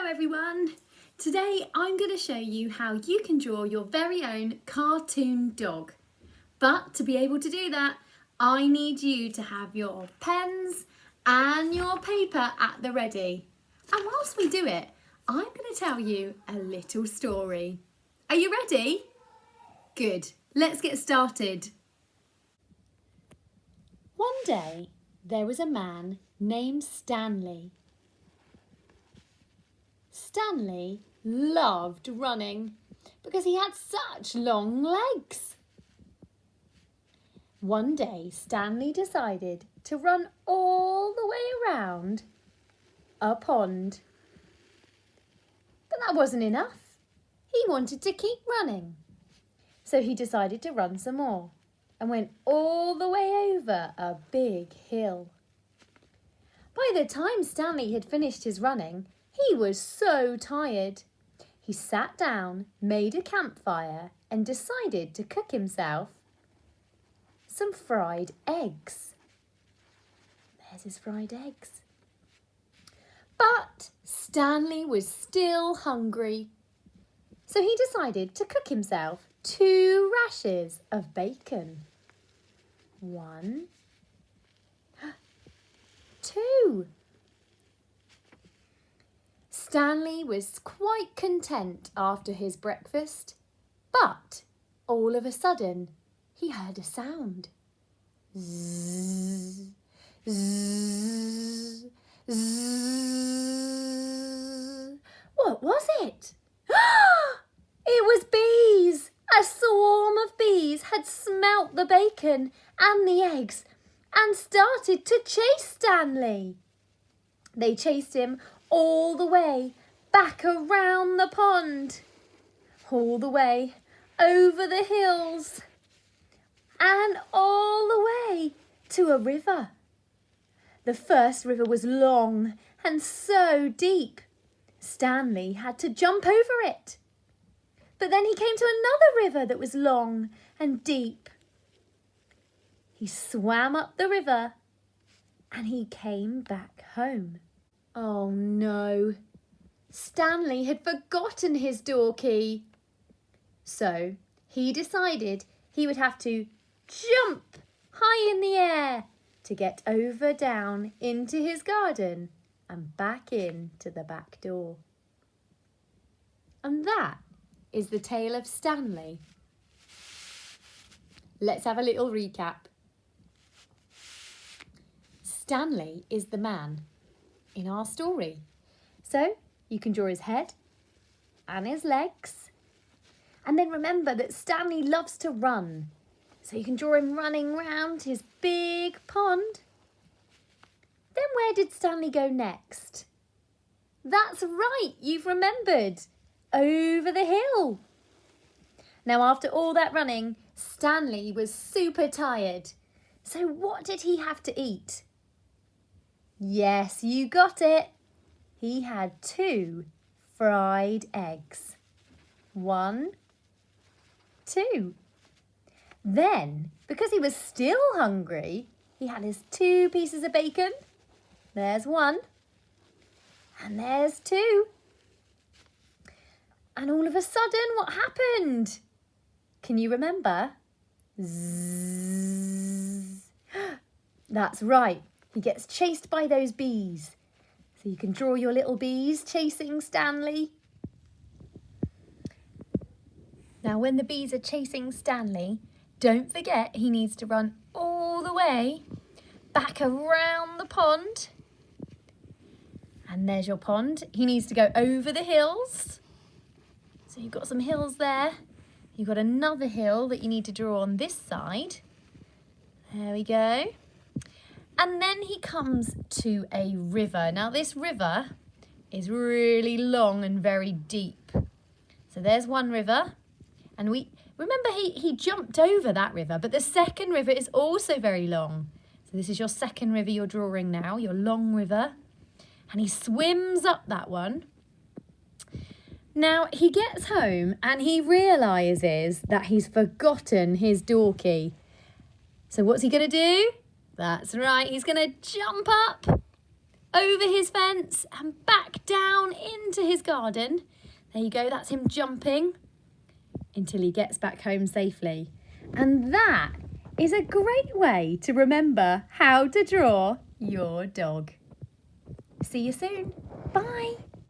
Hello everyone! Today I'm going to show you how you can draw your very own cartoon dog. But to be able to do that, I need you to have your pens and your paper at the ready. And whilst we do it, I'm going to tell you a little story. Are you ready? Good, let's get started. One day, there was a man named Stanley. Stanley loved running because he had such long legs. One day, Stanley decided to run all the way around a pond. But that wasn't enough. He wanted to keep running. So he decided to run some more and went all the way over a big hill. By the time Stanley had finished his running, he was so tired. He sat down, made a campfire and decided to cook himself some fried eggs. There's his fried eggs. But Stanley was still hungry. So he decided to cook himself 2 rashers of bacon. 1, 2. Stanley was quite content after his breakfast, but all of a sudden he heard a sound. Zzz, zzz, zzz. What was it? It was bees! A swarm of bees had smelt the bacon and the eggs and started to chase Stanley. They chased him all the way back around the pond, all the way over the hills, and all the way to a river. The first river was long and so deep, Stanley had to jump over it. But then he came to another river that was long and deep. He swam up the river and he came back home. Oh no, Stanley had forgotten his door key. So he decided he would have to jump high in the air to get over down into his garden and back into the back door. And that is the tale of Stanley. Let's have a little recap. Stanley is the man in our story. So you can draw his head and his legs. And then remember that Stanley loves to run. So you can draw him running round his big pond. Then where did Stanley go next? That's right, you've remembered. Over the hill. Now after all that running, Stanley was super tired. So what did he have to eat? Yes, you got it. He had 2 fried eggs. 1, 2. Then, because he was still hungry, he had his 2 pieces of bacon. There's 1. And there's 2. And all of a sudden, what happened? Can you remember? Zzz. That's right. He gets chased by those bees. So you can draw your little bees chasing Stanley. Now, when the bees are chasing Stanley, don't forget he needs to run all the way back around the pond. And there's your pond. He needs to go over the hills. So you've got some hills there. You've got another hill that you need to draw on this side. There we go. And then he comes to a river. Now this river is really long and very deep. So there's one river. And remember he jumped over that river, but the second river is also very long. So this is your second river you're drawing now, your long river. And he swims up that one. Now he gets home and he realises that he's forgotten his door key. So what's he going to do? That's right, he's going to jump up over his fence and back down into his garden. There you go, that's him jumping until he gets back home safely. And that is a great way to remember how to draw your dog. See you soon. Bye.